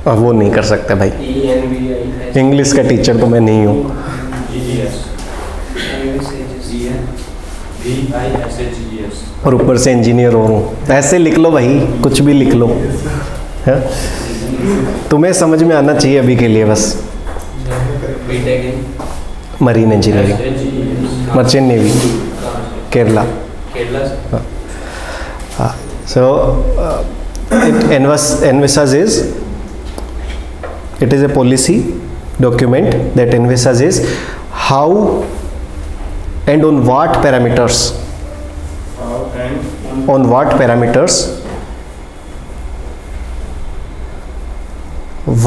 वो नहीं कर सकते भाई, इंग्लिश का टीचर तो मैं नहीं हूँ। और ऊपर से इंजीनियर हो हूँ, ऐसे लिख लो भाई, कुछ भी लिख लो है? तुम्हें समझ में आना चाहिए अभी के लिए बस। Marine engineering, merchant navy, Kerala. So envisages, it is a policy document that envisages how and on what parameters,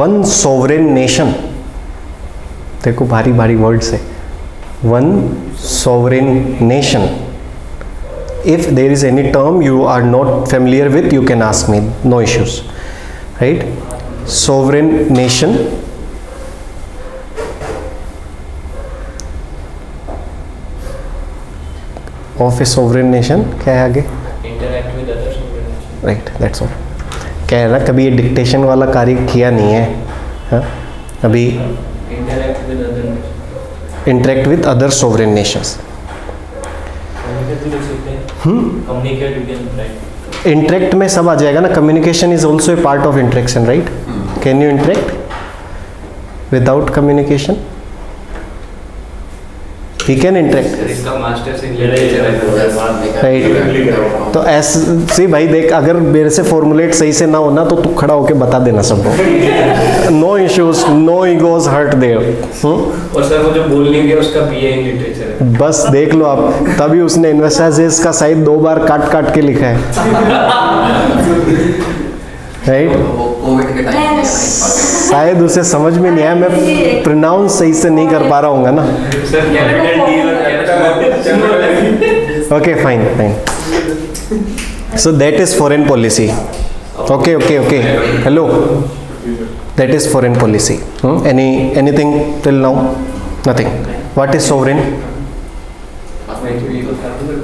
one sovereign nation, देखो भारी भारी वर्ड्स है, one sovereign nation, if there is any term you are not familiar with, you can ask me, no issues, right? Sovereign nation of a sovereign nation, क्या है आगे? Interact with other sovereign nations. Right, that's all. क्या है ना, कभी ये dictation वाला कार्य किया नहीं है, हाँ? अभी Interact with other nations. interact with other sovereign nations. Communicate with them, right? Interact में सब आ जाएगा ना, communication is also a part of interaction, right? Can you interact without communication? We can interact, इसका मास्टर्स इन लिटरेचर है, right? तो ऐसे भाई देख, अगर मेरे से फॉर्मुलेट सही से ना होना तो तू खड़ा होके बता देना सबको, no issues, no egos hurt there. और सर वो जो बोल नहीं गया उसका बीए इन लिटरेचर है। बस देख लो आप, तभी उसने इन्वेस्टाजेस का साइड 2 बार काट काट के लिखा है, राइट? शायद उसे समझ में नहीं आया, मैं प्रोनाउंस सही से नहीं कर पा रहा हूँ ना। सर कैपिटल डी और Okay, fine. So that is foreign policy. Okay. Hello. That is foreign policy. Anything till now? Nothing. What is sovereign?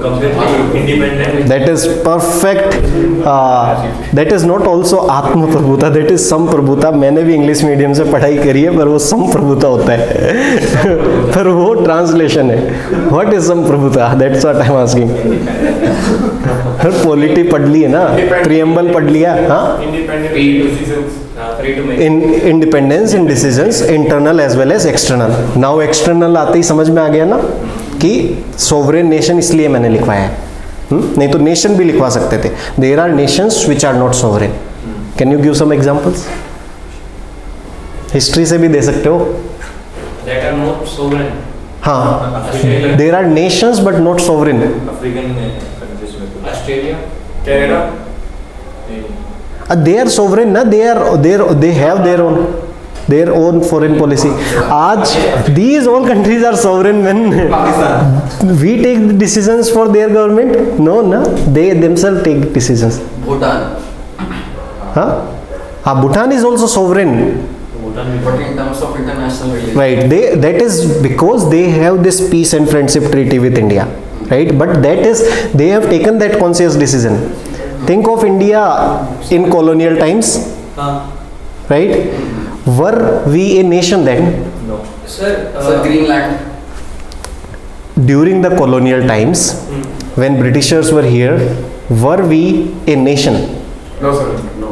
completely independent. That is perfect. That is not also आत्म प्रभुता, that is संप्रभुता. मैंने भी English medium से पढ़ाई करी है, पर वो संप्रभुता होता है पर वो ट्रांसलेशन है. व्हाट इज संप्रभुता? That's what I am asking. Polity पढ़ ली है ना, प्रियम्बल पढ़ लिया. हाँ, independence in decisions, internal as well as external. Now external आते ही समझ में आ गया ना कि सोवरेन नेशन इसलिए मैंने लिखवाया है. नहीं तो नेशन भी लिखवा सकते थे. There are nations which are not sovereign. Can you give some examples? History से भी दे सकते हो. That are not sovereign. हाँ, there are nations but not sovereign. African countries में Australia. Canada They are sovereign ना, they have their own foreign policy. आज these all countries are sovereign when we take the decisions for their government. No ना, they themselves take decisions. Bhutan. हाँ, Bhutan is also sovereign. But in terms of international relations. Right, that is because they have this peace and friendship treaty with India, right? But that is, they have taken that conscious decision. Think of India in colonial times, right? Were we a nation then? No Sir, So Greenland. During the colonial times, when Britishers were here, were we a nation? No sir no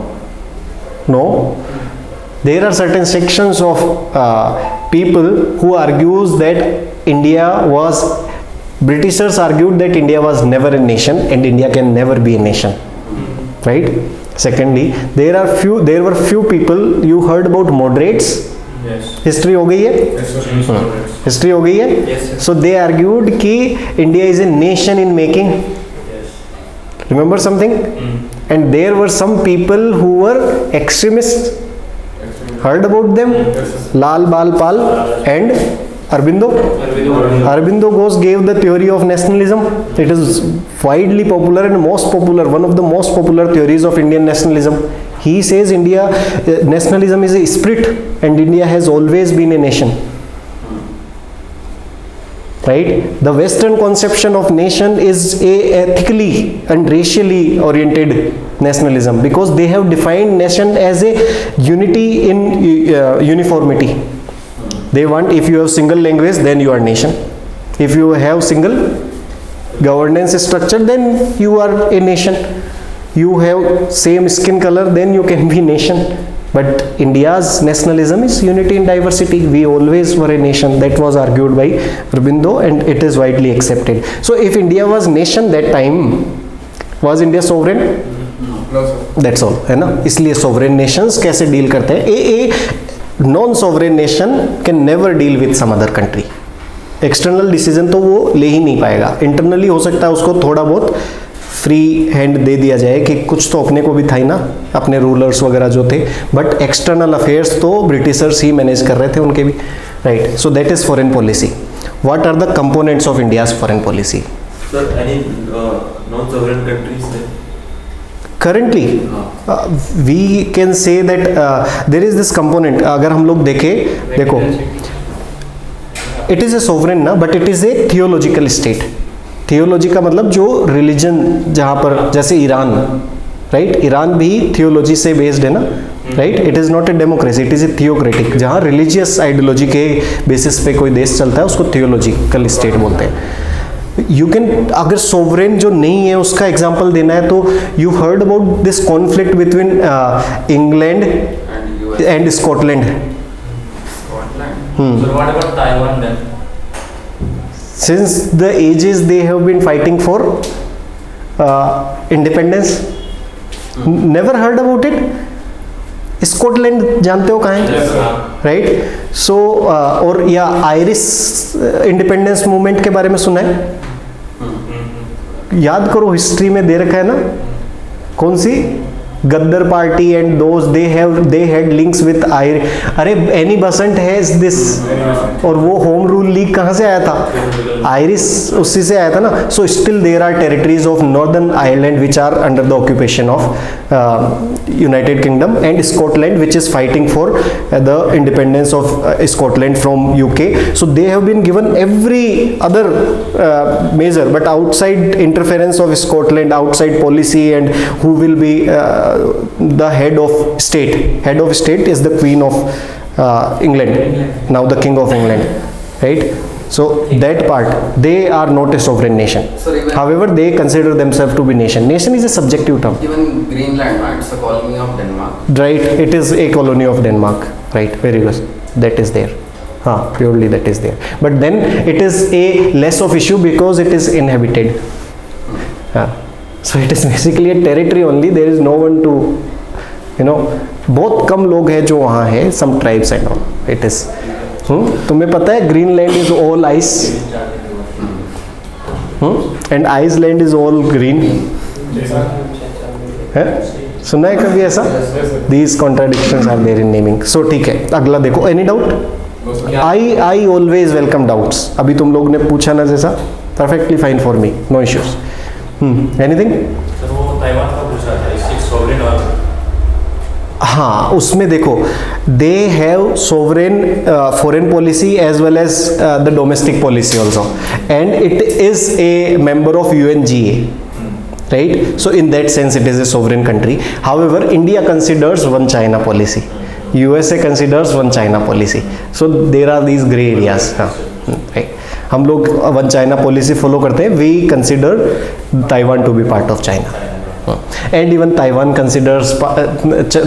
No. There are certain sections of people who argues that India was, Britishers argued that India was never a nation and India can never be a nation, right? Secondly, there were few people, you heard about moderates. Yes History हो गई है? History हो गई है? Yes, sir. So they argued कि India is a nation in making. Remember something? And there were some people who were extremists. Heard about them? Lal Bal Pal and Aurobindo. Aurobindo Ghosh gave the theory of nationalism. It is widely popular and most popular, one of the most popular theories of Indian nationalism. He says India, nationalism is a spirit and India has always been a nation. Right? The Western conception of nation is a ethically and racially oriented nationalism, because they have defined nation as a unity in uniformity. They want, if you have single language, then you are nation. If you have single governance structure, then you are a nation. You have same skin color, then you can be nation. But India's nationalism is unity in diversity. We always were a nation. That was argued by Aurobindo, and it is widely accepted. So if India was nation that time, was India sovereign? No, sir. That's all, है ना. इसलिए sovereign nations कैसे deal करते हैं? A non-sovereign nation can never deal with some other country. External decision तो वो ले ही नहीं पाएगा. Internally हो सकता है उसको थोड़ा बहुत फ्री हैंड दे दिया जाए कि कुछ तो अपने को भी था ही ना, अपने रूलर्स वगैरह जो थे, बट एक्सटर्नल अफेयर्स तो ब्रिटिशर्स ही मैनेज कर रहे थे उनके भी, right. So that is foreign policy. What are the components of India's foreign policy? Sir, any non-sovereign countries there? Currently, we can say that there is this component. अगर हम लोग देखें, देखो, it is a sovereign ना, but it is a theological state. Theology का मतलब जो religion, जहाँ पर जैसे ईरान, राइट, ईरान भी थियोलॉजी से बेस्ड है ना, right. It is not a democracy, it is a theocratic. जहाँ रिलीजियस आइडियोलॉजी के बेसिस पे कोई देश चलता है उसको थियोलॉजिकल स्टेट बोलते हैं. यू कैन, अगर सोवरेन जो नहीं है उसका एग्जांपल देना है तो you heard about this conflict between England and Scotland. So what about Taiwan then? Since the ages they have been fighting for independence. Never heard about it? Scotland जानते हो कहाँ है, राइट. सो और या आयरिश इंडिपेंडेंस मूवमेंट के बारे में सुना है? याद करो, हिस्ट्री में दे रखा है ना, कौन सी? Ghadar party and those they had links with Irish. अरे एनी बसंट हैज दिस. और वो होम रूल लीग कहाँ से आया था? आयरिश, उसी से आया था ना. So still there are territories of Northern Ireland which are under the occupation of United Kingdom, and Scotland which is fighting for the independence of Scotland from UK. So they have been given every other major, but outside interference of Scotland, outside policy, and who will be the head of state is the Queen of England, now the King of England, right. So that part, they are not a sovereign nation. Sir, even, however they consider themselves to be nation is a subjective term. even Greenland, right? It's a colony of Denmark. Right, it is a colony of Denmark, right. Very good, that is there. Purely that is there, but then it is a less of issue because it is inhabited. So it is basically a territory only. There is no one to, बहुत कम लोग हैं जो वहाँ है, some tribes and all. It is. तुम्हें पता है Greenland is all ice, and Iceland is all green. है? सुना है कभी ऐसा? These contradictions are there in naming. So ठीक है, अगला देखो. Any doubt? I always welcome doubts. अभी तुम लोग ने पूछा ना जैसा, perfectly fine for me, no issues. Anything? Sir वो ताइवान का पूछा था, इस सोवरेन और हाँ, उसमें देखो, they have sovereign foreign policy as well as the domestic policy also, and it is a member of UNGA, right. So in that sense it is a sovereign country. However, India considers one China policy, USA considers one China policy. So there are these gray areas, right. हम लोग one China policy follow करते हैं. We consider Taiwan to be part of China, and even Taiwan considers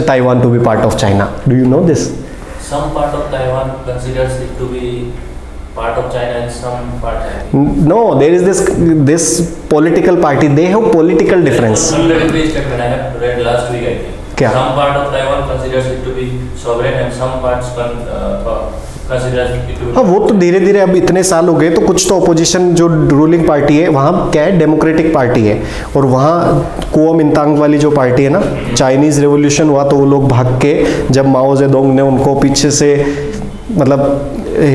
Taiwan to be part of China. Do you know this? some part of Taiwan considers it to be part of China and some part. No, there is this political party. They have political difference. Statement I have read last week, I think. क्या? Some part of Taiwan considers it to be sovereign and some parts considers it to be. हाँ, वो तो धीरे धीरे, अब इतने साल हो गए तो कुछ तो अपोजिशन जो रूलिंग पार्टी है वहाँ क्या है, डेमोक्रेटिक पार्टी है. और वहाँ कुओमिंतांग वाली जो पार्टी है ना, चाइनीज़ रेवोल्यूशन हुआ तो वो लोग भाग के, जब माओ जेडोंग ने उनको पीछे से, मतलब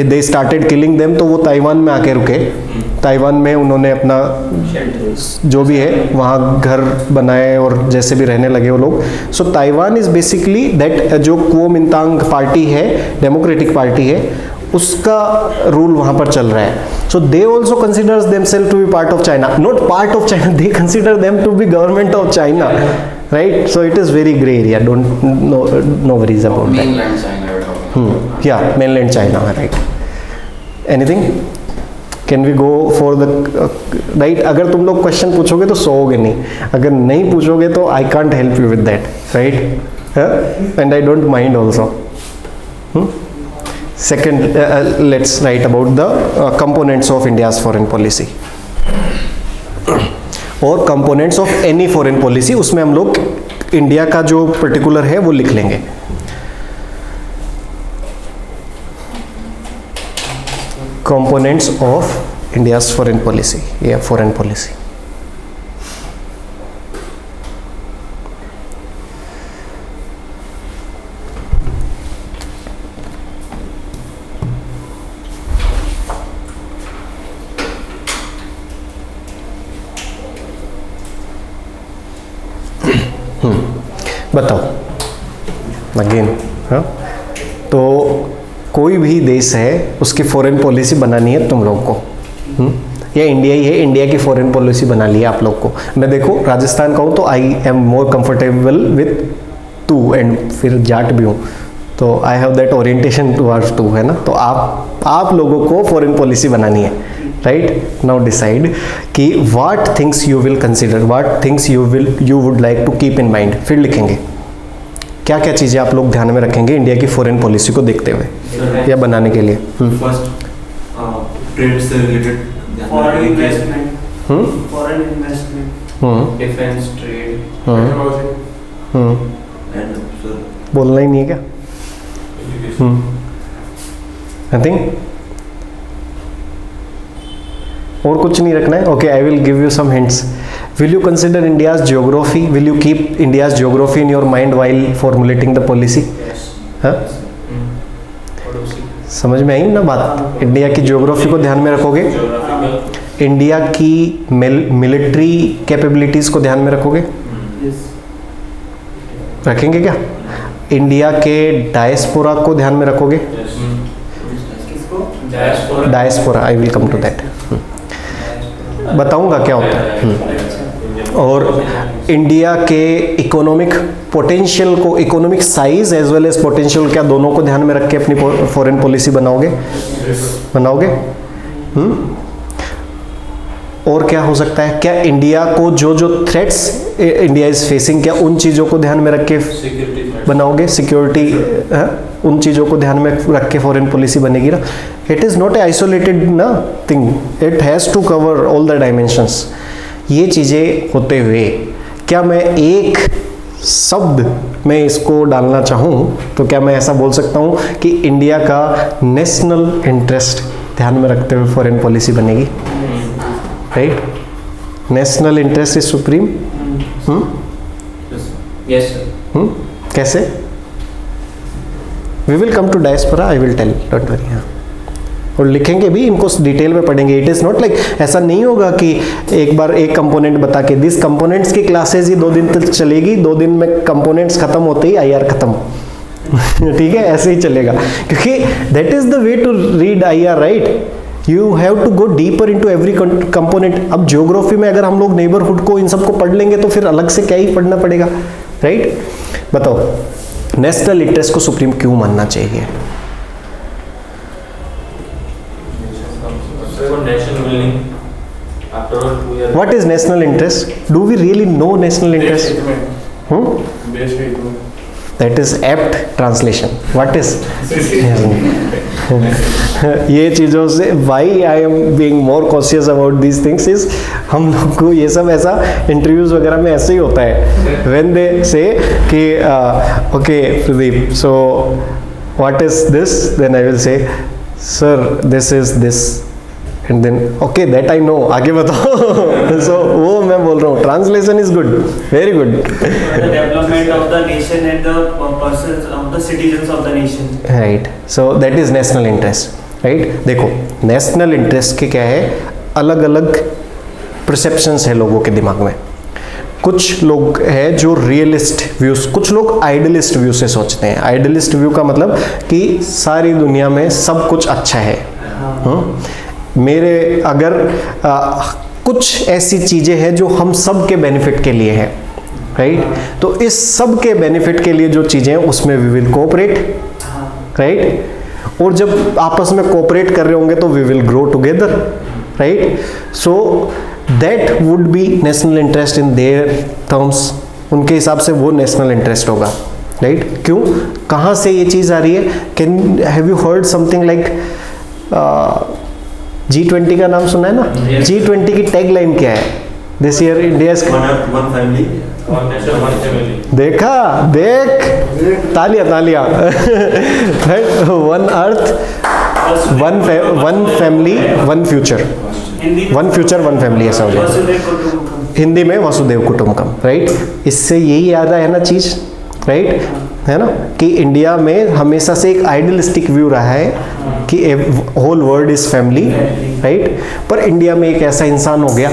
दे स्टार्टेड किलिंग देम, तो वो ताइवान में आके रुके. ताइवान में उन्होंने अपना जो भी है वहाँ घर बनाए और जैसे भी रहने लगे वो लोग. So Taiwan is basically that, जो कुओमिंतांग पार्टी है, डेमोक्रेटिक पार्टी है, उसका रूल वहाँ पर चल रहा है. So they also considers themself to be part of China, not part of China, they consider them to be government of China, right? So it is very gray area. Don't no worries about that. Mainland China we're talking about. Yeah, mainland China, right? Anything? Can we go for the right? अगर तुम लोग question पूछोगे तो सोओगे नहीं, अगर नहीं पूछोगे तो I can't help you with that, right? And I don't mind also. Second, let's write about the components of India's foreign policy. और components of any foreign policy, उसमें हम लोग इंडिया का जो पर्टिकुलर है वो लिख लेंगे. Components of India's foreign policy या फॉरेन पॉलिसी. बताओ अगेन. हाँ, तो कोई भी देश है उसकी फॉरेन पॉलिसी बनानी है तुम लोग को. या इंडिया ही है, इंडिया की फॉरेन पॉलिसी बना ली है आप लोग को. मैं देखो राजस्थान का हूँ तो I am more comfortable with to, एंड फिर जाट भी हूँ तो I have that orientation towards to, है ना. तो आप लोगों को फॉरेन पॉलिसी बनानी है, राइट. नाउ डिसाइड कि what things you will consider, what things you would like to keep in mind. फिर लिखेंगे क्या क्या चीज़ें आप लोग ध्यान में रखेंगे इंडिया की फॉरेन पॉलिसी को देखते हुए या बनाने के लिए. फर्स्ट ट्रेड से related foreign investment, foreign investment, defence, trade, and sir बोलना ही नहीं है क्या? आई थिंक और कुछ नहीं रखना है. Okay, I will give you some hints. Will you consider India's geography, will you keep India's geography in your mind while formulating the policy? हाँ, समझ में आई ना बात? इंडिया की जियोग्राफी को ध्यान में रखोगे, इंडिया की मिलिट्री कैपेबिलिटीज को ध्यान में रखोगे, रखेंगे क्या? इंडिया के डायस्पोरा को ध्यान में रखोगे, diaspora, I will come to that, बताऊंगा क्या होता है. और इंडिया के इकोनॉमिक पोटेंशियल को, economic size as well as potential, क्या दोनों को ध्यान में रख के अपनी फॉरेन पॉलिसी बनाओगे? और क्या हो सकता है? क्या इंडिया को जो थ्रेट्स इंडिया इज फेसिंग, क्या उन चीज़ों को ध्यान में रख के बनाओगे? सिक्योरिटी, उन चीज़ों को ध्यान में रख के फॉरेन पॉलिसी बनेगी ना. It is not a isolated ना thing, it has to cover all the dimensions. ये चीज़ें होते हुए क्या मैं एक शब्द में इसको डालना चाहूँ तो क्या मैं ऐसा बोल सकता हूँ कि इंडिया का नेशनल इंटरेस्ट ध्यान में रखते हुए फॉरेन पॉलिसी बनेगी, right? National interest is supreme. Yes sir. कैसे? We will come to diaspora, I will tell, don't worry. हाँ, और लिखेंगे भी, इनको डिटेल में पढ़ेंगे. इट इज़ नॉट लाइक, ऐसा नहीं होगा कि एक बार एक कंपोनेंट बता के, दिस कंपोनेंट्स की क्लासेज ही 2 दिन तक चलेगी, 2 दिन में कंपोनेंट्स खत्म होते ही IR खत्म. ठीक है, ऐसे ही चलेगा, क्योंकि that is the way to read IR, right? You have to go deeper into every component. अब ज्योग्राफी में अगर हम लोग नेबरहुड को, इन सबको पढ़ लेंगे तो फिर अलग से क्या ही पढ़ना पड़ेगा, राइट? बताओ, नेशनल इंटरेस्ट को सुप्रीम क्यों मानना चाहिए? What is national interest? Do we really know national interest? That is apt translation. What is? ये चीज़ों से why I am being more cautious about these things is, हम लोग को ये सब ऐसा इंटरव्यूज वगैरह में ऐसे ही होता है. When they say कि okay Pradeep, so what is this? Then I will say, sir, this is this. And then okay, that I know, आगे बताओ. So वो मैं बोल रहा हूँ, translation is good, very good. development of the nation and the persons of the citizens of the nation. Right, so that is national interest, right? देखो, national interest के क्या है, अलग अलग परसेप्शंस है लोगों के दिमाग में. कुछ लोग है जो रियलिस्ट व्यूज, कुछ लोग आइडियलिस्ट व्यू से सोचते हैं. आइडियलिस्ट व्यू का मतलब कि सारी दुनिया में सब कुछ अच्छा है. मेरे अगर कुछ ऐसी चीज़ें हैं जो हम सब के बेनिफिट के लिए हैं, राइट? तो इस सब के बेनिफिट के लिए जो चीज़ें हैं उसमें वी विल कोऑपरेट, राइट? और जब आपस में कोऑपरेट कर रहे होंगे तो we will grow together, right? So that would be national interest in their terms, उनके हिसाब से वो नेशनल इंटरेस्ट होगा, राइट? क्यों, कहाँ से ये चीज़ आ रही है? Can have you heard something like G20 का नाम सुना है ना? G20 की टैग लाइन क्या है? This year India one family, one nation one family. देखा, देख, तालियां तालियां। One earth, one family, one future, one future one family, ऐसा हो जाए हिंदी में, वसुदेव कुटुंबकम, राइट? इससे यही याद है ना चीज, राइट? है ना कि इंडिया में हमेशा से एक आइडियलिस्टिक व्यू रहा है कि whole world is family, right? पर इंडिया में एक ऐसा इंसान हो गया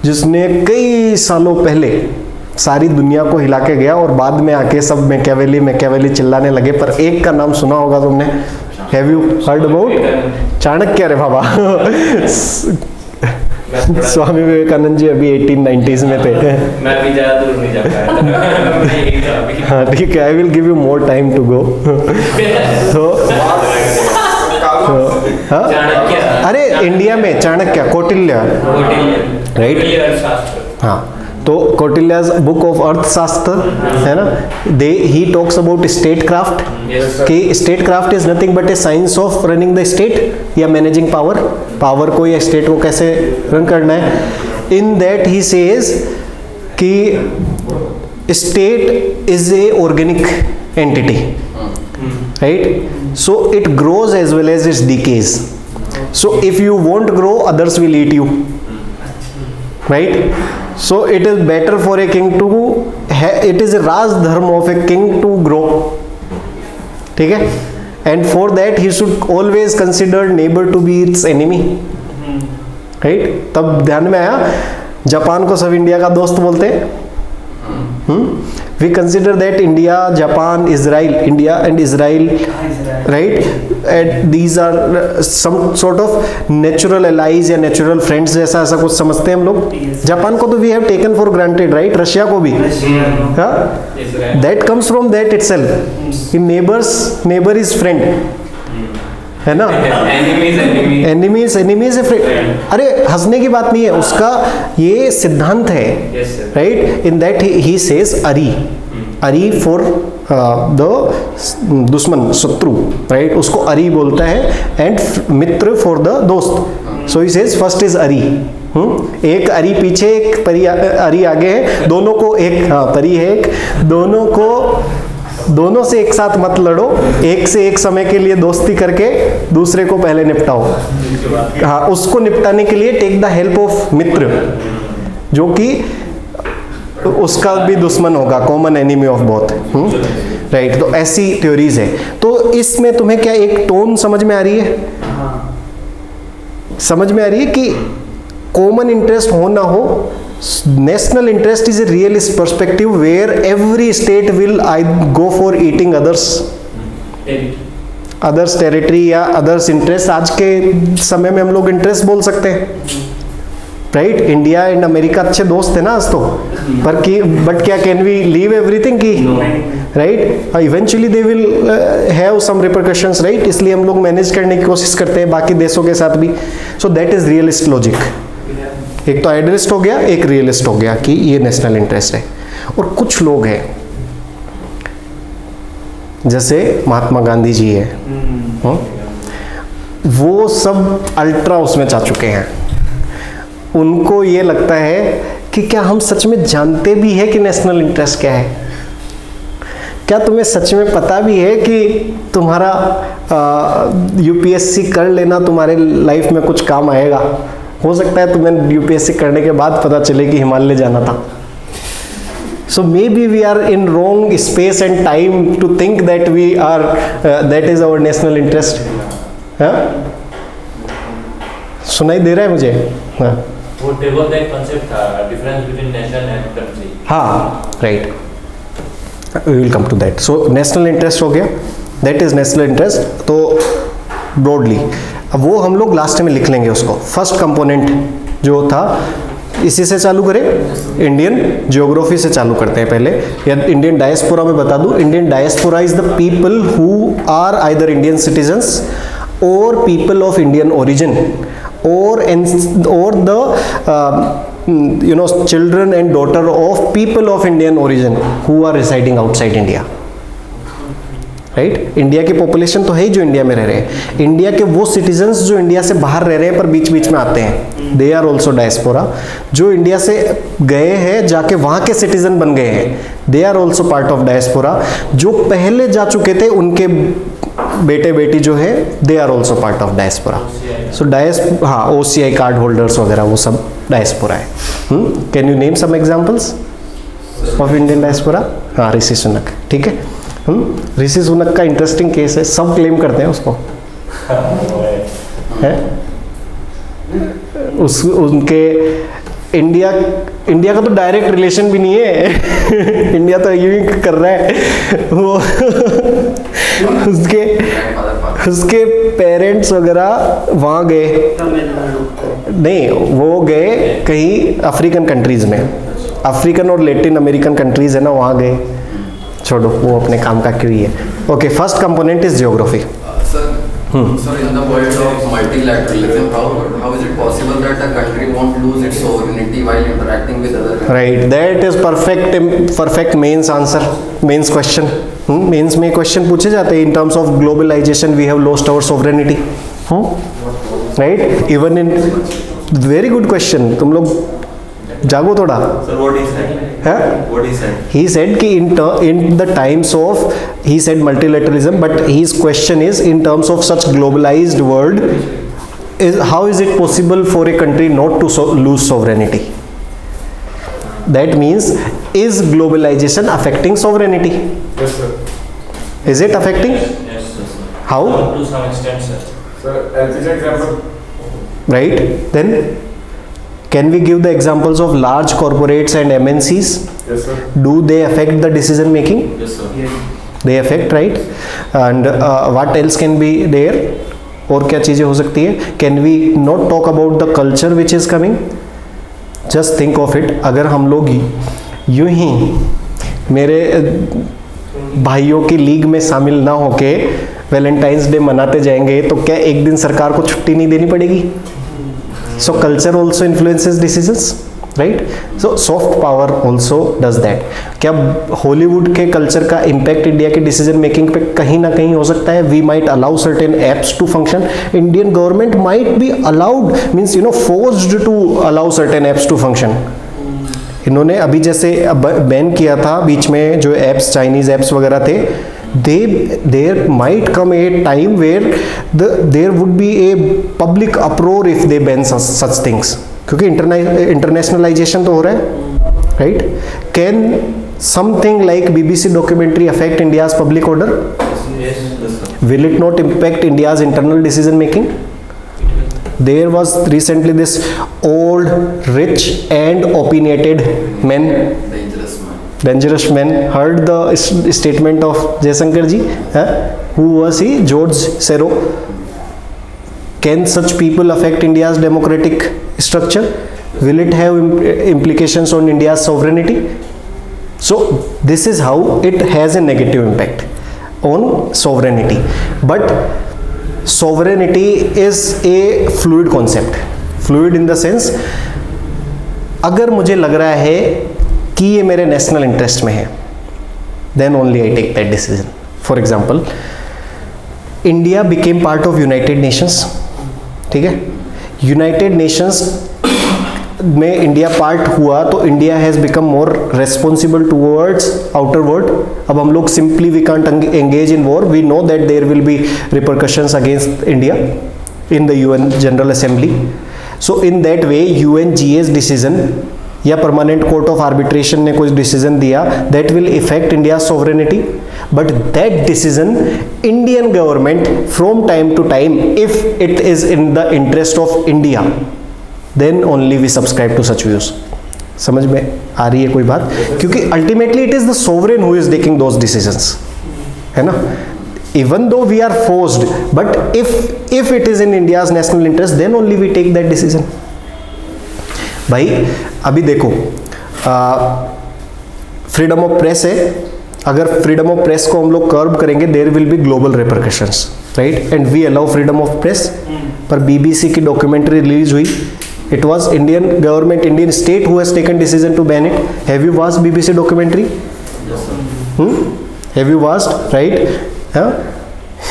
जिसने कई सालों पहले सारी दुनिया को हिला के गया और बाद में आके सब मैकियावेली चिल्लाने लगे। पर एक का नाम सुना होगा तुमने, have you heard about Chanakya? रे बाबा स्वामी विवेकानंद जी अभी 1890s में थे। मैं भी ज़्यादा दूर नहीं जा पाया। हाँ ठीक है, I will give you more time to go. हाँ, अरे इंडिया में चाणक्य, कौटिल्य, राइट? हाँ, तो कौटिल्याज बुक ऑफ अर्थशास्त्र है ना, he talks about state craft, कि state craft is nothing but a science of running the state या मैनेजिंग पावर को या स्टेट को कैसे रन करना है। इन दैट ही सेज कि state is a organic entity, right? So it grows as well as it decays. So if you won't grow, others will eat you, right? So it is better for a king to it is a Raj dharma of a king to grow, ठीक है? And for that he should always consider neighbor to be its enemy, right? तब ध्यान में आया, Japan को सब India का दोस्त बोलते हैं। We consider that India, Japan, Israel, India and Israel, right? And these are some sort of natural allies या natural friends जैसा ऐसा कुछ समझते हैं हम लोग। जापान को तो we have taken for granted, right? Russia को भी, हाँ? That comes from that itself. In neighbor is friend, है ना? एनिमीज है फ्रेंड। अरे हंसने की बात नहीं है, उसका ये सिद्धांत है, right? In that he says अरी फॉर द दुश्मन, शत्रु, राइट? उसको अरी बोलता है, एंड मित्र फॉर द दोस्त। सो ही सेज फर्स्ट इज अरी, एक अरी पीछे, एक परी अरी आगे है, दोनों को एक, हाँ परी है एक, दोनों से एक साथ मत लड़ो, एक से एक समय के लिए दोस्ती करके दूसरे को पहले निपटाओ। हाँ, उसको निपटाने के लिए टेक द हेल्प ऑफ मित्र, जो कि उसका भी दुश्मन होगा, common enemy of both, right? तो ऐसी थ्योरीज है। तो इसमें तुम्हें क्या एक टोन समझ में आ रही है? समझ में आ रही है कि कॉमन इंटरेस्ट हो ना हो, national interest is a realist perspective where every state will go for eating others territory या others interest। आज के समय में हम लोग इंटरेस्ट बोल सकते हैं, राइट? इंडिया एंड अमेरिका अच्छे दोस्त है ना आज तो, पर कि बट क्या कैन वी लीव एवरीथिंग की, right? Eventually they will have some repercussions, right? इसलिए हम लोग मैनेज करने की कोशिश करते हैं बाकी देशों के साथ भी। सो दैट इज रियलिस्ट लॉजिक। एक तो आइडियलिस्ट हो गया, एक रियलिस्ट हो गया कि ये नेशनल इंटरेस्ट है। और कुछ लोग हैं जैसे महात्मा गांधी जी है, वो सब अल्ट्रा उसमें जा चुके हैं। उनको ये लगता है कि क्या हम सच में जानते भी है कि नेशनल इंटरेस्ट क्या है? क्या तुम्हें सच में पता भी है कि तुम्हारा यूपीएससी कर लेना तुम्हारे लाइफ में कुछ काम आएगा? हो सकता है तुम्हें यूपीएससी करने के बाद पता चले कि हिमालय जाना था। So maybe we are in wrong space and time to think that we are that is our national interest. हाँ, सुनाई दे रहा है मुझे? हाँ, वो टेबल का एक कांसेप्ट था, difference between nation and country. हाँ, right, we will come to that. So national interest हो गया, दैट इज नेशनल इंटरेस्ट। तो ब्रॉडली अब वो हम लोग लास्ट में लिख लेंगे उसको। फर्स्ट कंपोनेंट जो था इसी से चालू करें, इंडियन ज्योग्राफी से चालू करते हैं पहले, या इंडियन डायस्पोरा में बता दूं। Indian diaspora is the people who are either Indian citizens और पीपल ऑफ इंडियन ओरिजिन और the children and daughter of people of Indian origin who are residing outside India. Right, India की population तो है ही जो India में रह रहे हैं, इंडिया के वो सिटीजन्स जो इंडिया से बाहर रह रहे हैं पर बीच बीच में आते हैं, दे आर ऑल्सो डायस्पोरा। जो इंडिया से गए हैं जाके वहाँ के सिटीजन बन गए हैं, they are also part of diaspora. जो पहले जा चुके थे उनके बेटे बेटी जो है, they are also part of diaspora. So हाँ, OCI कार्ड होल्डर्स वगैरह वो सब डायस्पोरा है। Can you name some examples of Indian diaspora? हाँ, ऋषि सुनक, ठीक है। ऋषि सुनक का इंटरेस्टिंग केस है, सब क्लेम करते हैं उसको, है उनके इंडिया का तो डायरेक्ट रिलेशन भी नहीं है। इंडिया तो यूं ही कर रहा है वो। उसके पेरेंट्स वगैरह वहाँ गए नहीं, वो गए कहीं अफ्रीकन कंट्रीज में, अफ्रीकन और लैटिन अमेरिकन कंट्रीज है ना, वहाँ गए। छोड़ो, वो अपने काम का क्यों ही है। Okay, first component is geography. Sir, in the world of multilateralism, how is it possible that a country won't lose its sovereignty while interacting with other countries? Right, that is perfect mains answer, mains question. Mains में question पूछे जाते हैं, in terms of globalization we have lost our sovereignty. Right, even in very good question. तुम लोग जागो थोड़ा। Sir, what he said? What he said? He said कि in the times of, he said multilateralism, but his question is in terms of such globalized world, how is it possible for a country not to lose sovereignty? That means, is globalization affecting sovereignty? Yes, sir. Is it affecting? Yes, sir. How? To some extent, sir. Sir, LPG example. Right, then can we give the examples of large corporates and MNCs? Yes, sir. Do they affect the decision making? Yes, sir. They affect, right? And what else can be there? और क्या चीज़ें हो सकती है? Can we not talk about the culture which is coming? Just think of it. अगर हम लोग यूं ही मेरे भाइयों की लीग में शामिल ना होके वैलेंटाइंस डे मनाते जाएंगे तो क्या एक दिन सरकार को छुट्टी नहीं देनी पड़ेगी? So culture also influences decisions, right? So soft power also does that. क्या हॉलीवुड के कल्चर का इम्पैक्ट इंडिया के डिसीजन मेकिंग पे कहीं ना कहीं हो सकता है? We might allow certain apps to function. Indian government might be allowed, means forced to allow certain apps to function. इन्होंने अभी जैसे बैन किया था बीच में जो एप्स, चाइनीज एप्स वगैरह थे, there might come a time where there would be a public uproar if they ban such things, क्योंकि internationalization तो हो रहा है, right? Can something like BBC documentary affect India's public order? Yes, sir. Will it not impact India's internal decision making? There was recently this old, rich and opinionated man, dangerous man, heard the statement of Jaishankar ji, who was he? George Sero. Can such people affect India's democratic structure? Will it have implications on India's sovereignty? So this is how it has a negative impact on sovereignty. But sovereignty is a fluid concept. Fluid in the sense, अगर मुझे लग रहा है कि ये मेरे national interest में है, then only I take that decision. For example, India became part of United Nations, ठीक है? United Nations में इंडिया पार्ट हुआ तो India has become more responsible towards outer world. अब हम लोग simply we can't engage in war, we know that there will be repercussions against India in the UN general assembly. So in that way UNGA's decision या permanent court of arbitration ने कोई decision दिया that will effect India sovereignty, but that decision Indian government from time to time, if it is in the interest of India, then only we subscribe to such views. समझ में आ रही है कोई बात? क्योंकि ultimately it is the sovereign who is taking those decisions, है ना? Even though we are forced, but if it is in India's national interest, then only we take that decision. भाई अभी देखो, फ्रीडम ऑफ प्रेस है, अगर freedom of press को हम लोग कर्ब करेंगे there will be global repercussions, right, and we allow freedom of press. पर बीबीसी की डॉक्यूमेंट्री रिलीज हुई, it was Indian government, Indian state who has taken decision to ban it. Have you watched BBC documentary? Have you watched, right? हाँ,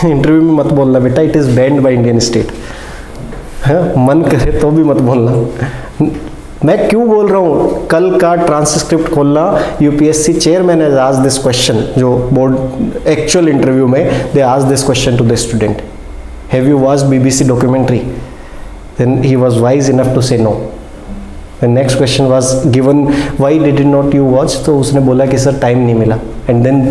interview में मत बोलना बेटा, it is banned by Indian state. हाँ, मन करे तो भी मत बोलना। मैं क्यों बोल रहा हूँ, कल का ट्रांसक्रिप्ट खोलना, UPSC chairman has asked this question, जो बोर्ड एक्चुअल इंटरव्यू में they asked this question to the student, have you watched BBC documentary? Then he was wise enough to say no. The next question was given, why did not you watch? तो उसने बोला कि sir time नहीं मिला. And then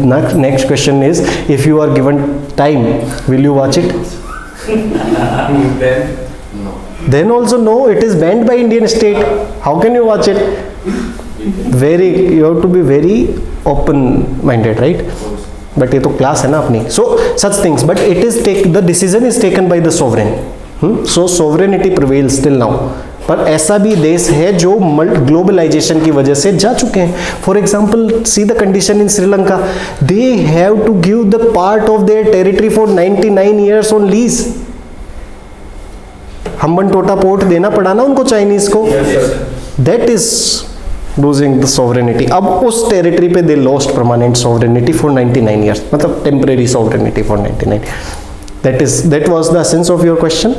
next question is, if you are given time, will you watch it? Then No. Then also no, it is banned by Indian state. How can you watch it? You have to be very open-minded, right? But ये तो class है ना अपनी. So such things, but the decision is taken by the sovereign. So sovereignty prevails till now. पर ऐसा भी देश है जो ग्लोबलाइजेशन की वजह से जा चुके हैं. For example, see the condition in Sri Lanka, they have to give the part of their territory for 99 years on lease. Hambantota port देना पड़ा ना उनको, चाइनीज को. That is losing the sovereignty. अब उस टेरिटरी पे they lost permanent sovereignty for 99 years, मतलब temporary sovereignty for 99. That was the essence of your question.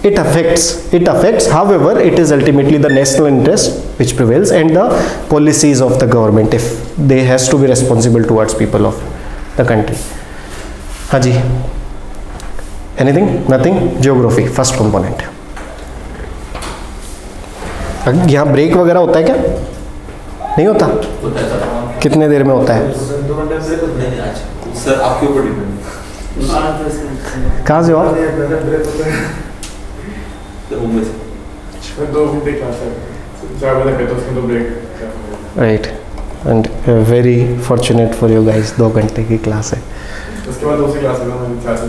It affects, however, it is ultimately the national interest which prevails and the policies of the government, if they has to be responsible towards people of the country. हाँ जी, anything? Nothing? Geography, first component. यहाँ break वगैरह होता है क्या? नहीं होता? कितने देर में होता है? सर आपके ऊपर डिपेंड. कहाँ से हो आप? मुंबई से. 2 घंटे क्लास है, 4 बजे तक है तो उसमें तो break. Right, and very fortunate for you guys, 2 घंटे की क्लास है. उसके बाद दूसरी क्लास है, मैंने 4 से.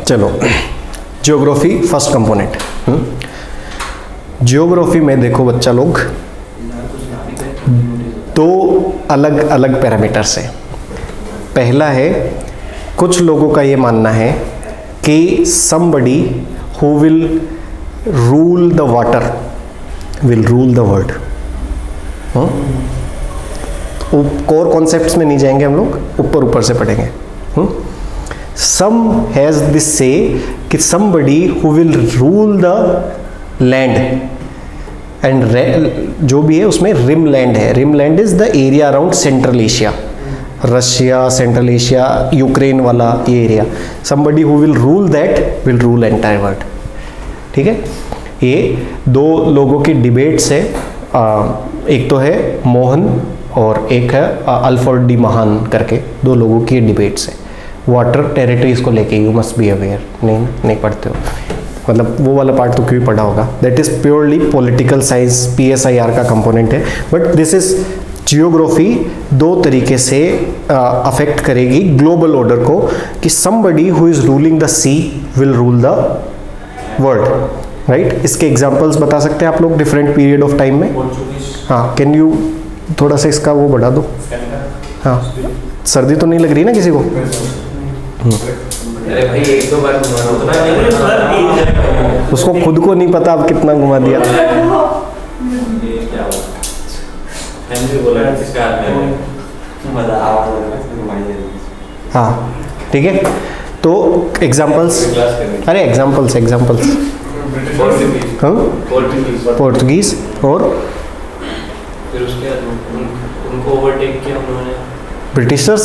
चलो, जियोग्राफी फर्स्ट कंपोनेंट. जियोग्राफी में देखो बच्चा लोग, 2 अलग अलग पैरामीटर्स हैं. पहला है, कुछ लोगों का ये मानना है कि somebody who will rule the water will rule the world. Core concepts में नहीं जाएंगे हम लोग, ऊपर से पढ़ेंगे. Some has this say कि somebody who will rule the land, and जो भी है उसमें रिम लैंड है. Rim land is the area around Central Asia, Russia, Central Asia, Ukraine वाला ये area. Somebody who will rule that will rule entire world. ठीक है, ये 2 लोगों की डिबेट्स है. एक तो है मोहन और एक है अल्फ्रेड डी महान करके, 2 लोगों की डिबेट्स है वाटर टेरिटरीज को लेके. You must be aware. नहीं पढ़ते हो, मतलब वो वाला पार्ट तो क्यों पढ़ा होगा. That is purely political science, PSIR का कंपोनेंट है. बट दिस इज जियोग्राफी 2 तरीके से अफेक्ट करेगी ग्लोबल ऑर्डर को, कि somebody who is ruling the sea will rule the world. Right, इसके एग्जांपल्स बता सकते हैं आप लोग डिफरेंट पीरियड ऑफ टाइम में. हाँ, कैन यू थोड़ा सा इसका वो बढ़ा दो. हाँ, सर्दी तो नहीं लग रही ना किसी को? अरे भाई 1-2 बार घुमाना होता. उसको खुद को नहीं पता अब कितना घुमा दिया. हाँ, ठीक है. तो एग्जाम्पल्स, अरे एग्जाम्पल्स हाँ, पोर्तुगीज और फिर उसके बाद उनको ओवरटेक किया उन्होंने ब्रिटिशर्स.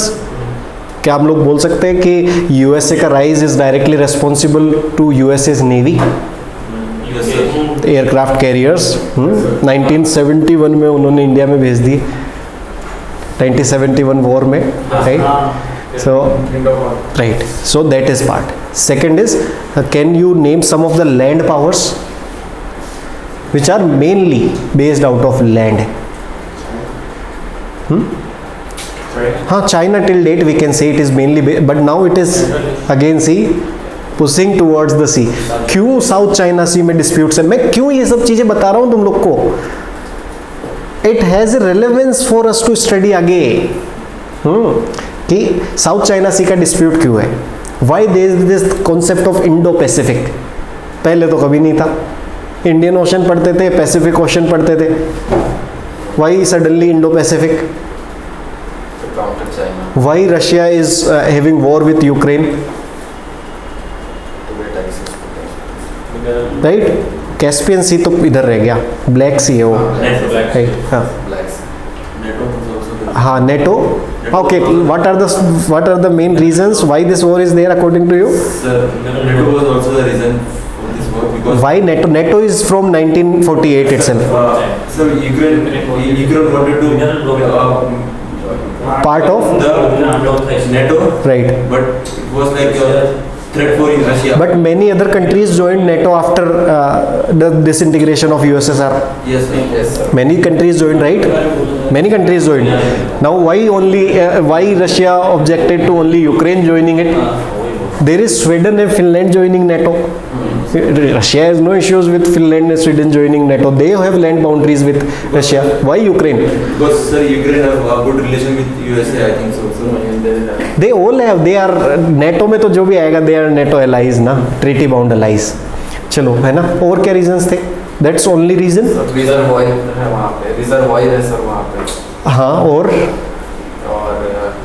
क्या हम लोग बोल सकते हैं कि यूएसए का rise is directly responsible to USA's navy, aircraft carriers. 1971 में उन्होंने इंडिया में भेज दी, 1971 वॉर में. Right, so right, so that is part. Second is, can you name some of the land powers which are mainly based out of land? हाँ, China till date we can say it is mainly, but now it is again, see, pushing towards the sea. क्यों south China सी में disputes है? मैं क्यों ये सब चीजें बता रहा हूं तुम लोग को? It has relevance for us to study आगे कि साउथ चाइना सी का डिस्प्यूट क्यों है, why there is this concept of Indo Pacific. पहले तो कभी नहीं था, इंडियन ओशन पढ़ते थे, पैसिफिक ओशन पढ़ते थे, why suddenly Indo Pacific? counter China Why Russia is having war with Ukraine, to get access to that. right? Caspian sea तो इधर रह गया, ब्लैक सी है वो, राइट? हाँ Black Sea. NATO was also there. हाँ, NATO. Okay, what are the main reasons why this war is there according to you? Sir, NATO was also the reason for this war because Why NATO? NATO is from 1948 itself, sir, Ukraine wanted to part of, the NATO, right? but it was like a threat for Russia. But many other countries joined NATO after the disintegration of USSR. Yes, sir. Yes, sir. Many countries joined, right? Many countries joined. Now why only why Russia objected to only Ukraine joining it? There is Sweden and Finland joining NATO. Russia has no issues with Finland and Sweden joining NATO. They have land boundaries with Russia. Why Ukraine? Because sir, Ukraine have a good relation with USA, I think so. They all have. They are NATO में तो जो भी आएगा, they are NATO allies ना, treaty bound allies. चलो, है ना? और क्या reasons थे? That's only reason. रिजर्वॉयर है वहाँ पे, रिजर्वॉयर है सर वहाँ पे, हाँ, और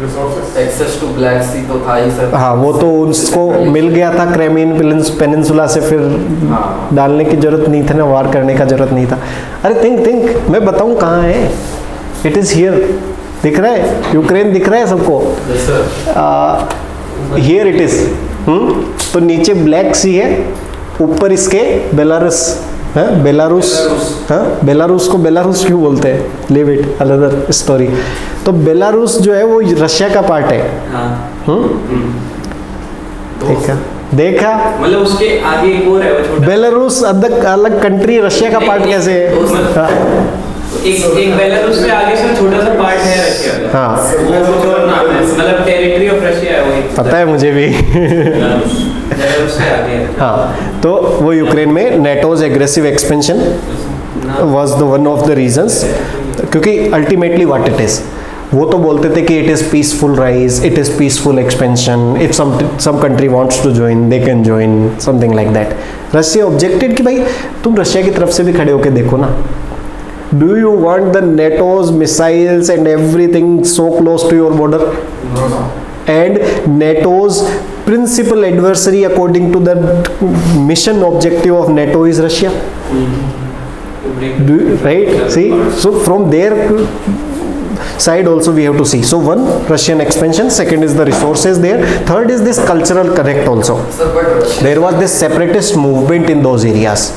Resources. एक्सेस टू ब्लैक सी तो था ही सर। हाँ, वो तो उसको मिल गया था क्रेमियन पेनिनसुला से, फिर हाँ। डालने की जरूरत नहीं थी ना, वार करने का जरूरत नहीं था। अरे थिंक मैं बताऊं कहाँ है? इट इज हियर, दिख रहा है? यूक्रेन दिख रहा है सबको? Yes sir. Here it is. तो नीचे ब्लैक सी है, ऊपर इसके बेलारूस है, बेलारूस। हाँ, बेलारूस को बेलारूस क्यों बोलते हैं? Live it, another story. तो बेलारूस जो है वो रशिया का पार्ट है। देखा देखा, मतलब उसके आगे एक और है वो छोटा, बेलारूस अलग कंट्री, रशिया का पार्ट कैसे है? हाँ, एक बेलारूस से आगे से छोटा सा पार्ट है रशिया का। हाँ, वो कुछ और नाम है, मतलब टेरिटरी ऑफ रशिया है वो। पता है मुझे भी। बेलारूस से आगे है। हाँ, तो वो यूक्रेन में NATO's aggressive expansion was the one of the reasons, क्योंकि अल्टीमेटली व्हाट इट इज, वो तो बोलते थे कि it is peaceful rise, it is peaceful expansion, if some country wants to join they can join, something like that. Russia objected कि भाई तुम Russia की तरफ से भी खड़े होके देखो ना, do you want the NATO's missiles and everything so close to your border? And NATO's principal adversary according to the mission objective of NATO is Russia. Right? See? So from their side also we have to see. So one, Russian expansion. Second is the resources there. Third is this cultural connect also. Sir but There was this separatist movement in those areas.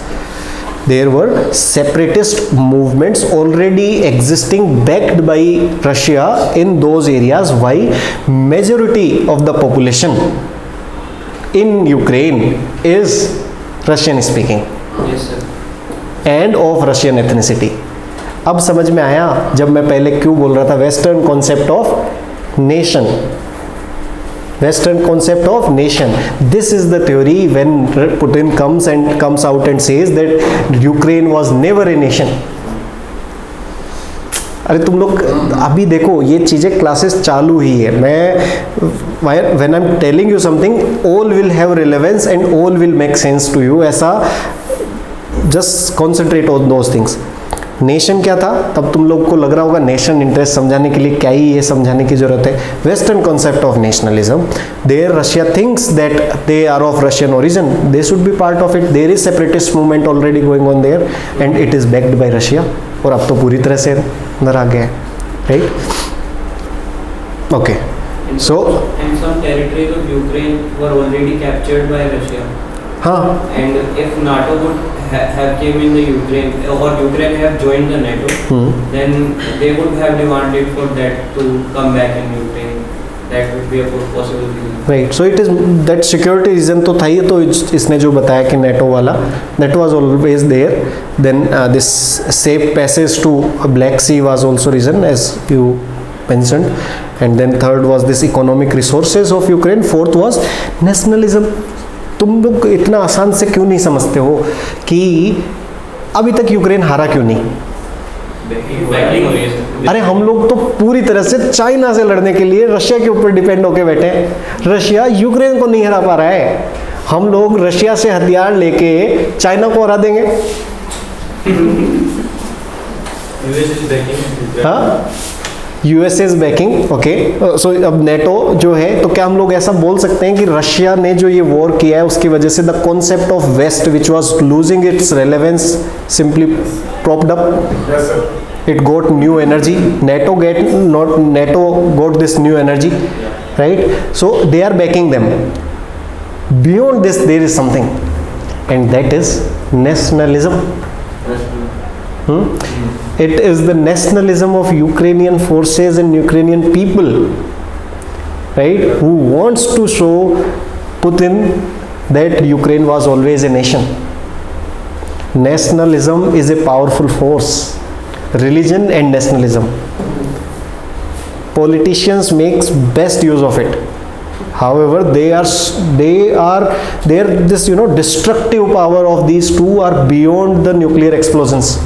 There were separatist movements already existing backed by Russia in those areas. Why? Majority of the population in Ukraine is Russian speaking Yes, sir. and of Russian ethnicity. अब समझ में आया जब मैं पहले क्यों बोल रहा था western concept of nation, Western concept of nation. This is the theory when Putin comes out and says that Ukraine was never a nation. अरे तुम लोग अभी देखो ये चीज़ें क्लासेस चालू ही है, मैं when I'm telling you something all will have relevance and all will make sense to you, ऐसा just concentrate on those things. Nation क्या था तब तुम लोग को लग रहा होगा नेशन इंटरेस्ट समझाने के लिए क्या ही ये समझाने की जरूरत है. Western concept of nationalism, there Russia thinks that they are of Russian origin, they should be part of it. There is separatist movement already going on there and it is backed by Russia. और अब तो पूरी तरह से अंदर आ गया है, right? Okay, so And some territories of Ukraine were already captured by Russia. हाँ, And if NATO would have came in the Ukraine or Ukraine have joined the NATO, then they would have demanded for that to come back in Ukraine. That would be a possible reason. Right. So it is that security reason तो था ही. तो इसने जो बताया कि NATO वाला, that was always there. Then this safe passage to Black Sea was also reason as you mentioned, and then third was this economic resources of Ukraine. Fourth was nationalism. तुम लोग इतना आसान से क्यों नहीं समझते हो कि अभी तक यूक्रेन हारा क्यों नहीं? बैटिंग हो रही है सर। अरे हम लोग तो पूरी तरह से चाइना से लड़ने के लिए रशिया के ऊपर डिपेंड होके बैठे हैं। रशिया यूक्रेन को नहीं हरा पा रहा है, हम लोग रशिया से हथियार लेके चाइना को हरा देंगे। US is backing. हाँ, यूएसए इज बैकिंग, ओके। सो अब नेटो जो है, तो क्या हम लोग ऐसा बोल सकते हैं कि रशिया ने जो ये वॉर किया है उसकी वजह से the concept of West which was losing its relevance simply propped up, Yes, sir. it got new energy, nato got this new energy, right? So they are backing them. Beyond this there is something, and that is nationalism. It is the nationalism of Ukrainian forces and Ukrainian people, right, who wants to show Putin that Ukraine was always a nation. Nationalism is a powerful force. Religion and nationalism, politicians makes best use of it. However, their this destructive power of these two are beyond the nuclear explosions.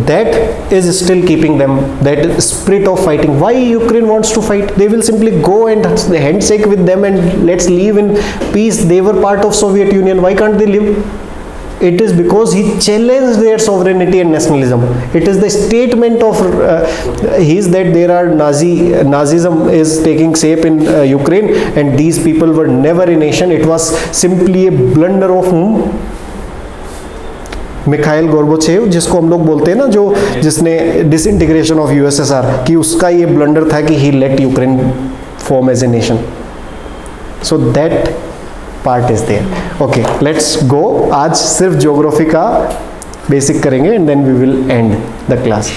That is still keeping them, that spirit of fighting. Why Ukraine wants to fight? They will simply go and handshake with them and let's live in peace. They were part of Soviet Union. Why can't they live? It is because he challenged their sovereignty and nationalism. It is the statement of his that there are Nazism is taking shape in Ukraine, and these people were never a nation. It was simply a blunder of whom? Mikhail Gorbachev, जिसको हम लोग बोलते हैं ना, जो जिसने disintegration of USSR की, उसका ये ब्लंडर था कि he let Ukraine form as a nation. So that part is there. Okay, let's go. आज सिर्फ ज्योग्राफी का बेसिक करेंगे and then we will end the class.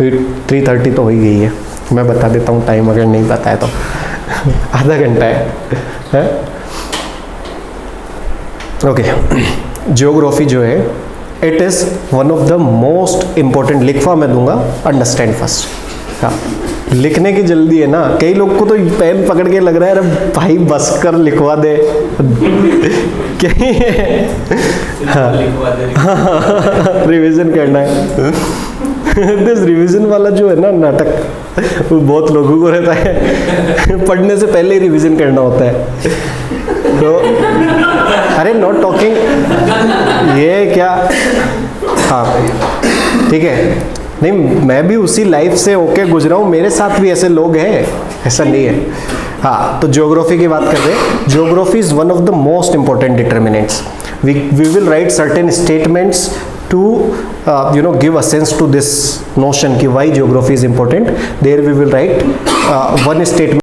3:30 तो हो ही गई है. मैं बता देता हूँ टाइम, अगर नहीं पता है तो आधा घंटा है. ओके, ज्योग्राफी जो है, it is one of the most important. लिखवा मैं दूंगा, अंडरस्टैंड फर्स्ट. हाँ, लिखने की जल्दी है ना, कई लोग को तो पेन पकड़ के लग रहा है अरे भाई बस कर लिखवा दे. रिवीजन करना है. दिस रिवीजन वाला जो है ना नाटक, वो बहुत लोगों को रहता है. पढ़ने से पहले ही रिवीजन करना होता है. तो अरे नॉट टॉकिंग, ये क्या, हाँ ठीक है. नहीं, मैं भी उसी लाइफ से होके गुजरा हूँ, मेरे साथ भी ऐसे लोग हैं, ऐसा नहीं है. हाँ, तो ज्योग्राफी की बात कर रहे हैं. Geography is one of the most important determinants. We will write certain statements to give a sense to this notion ki why geography is important. There we will write one statement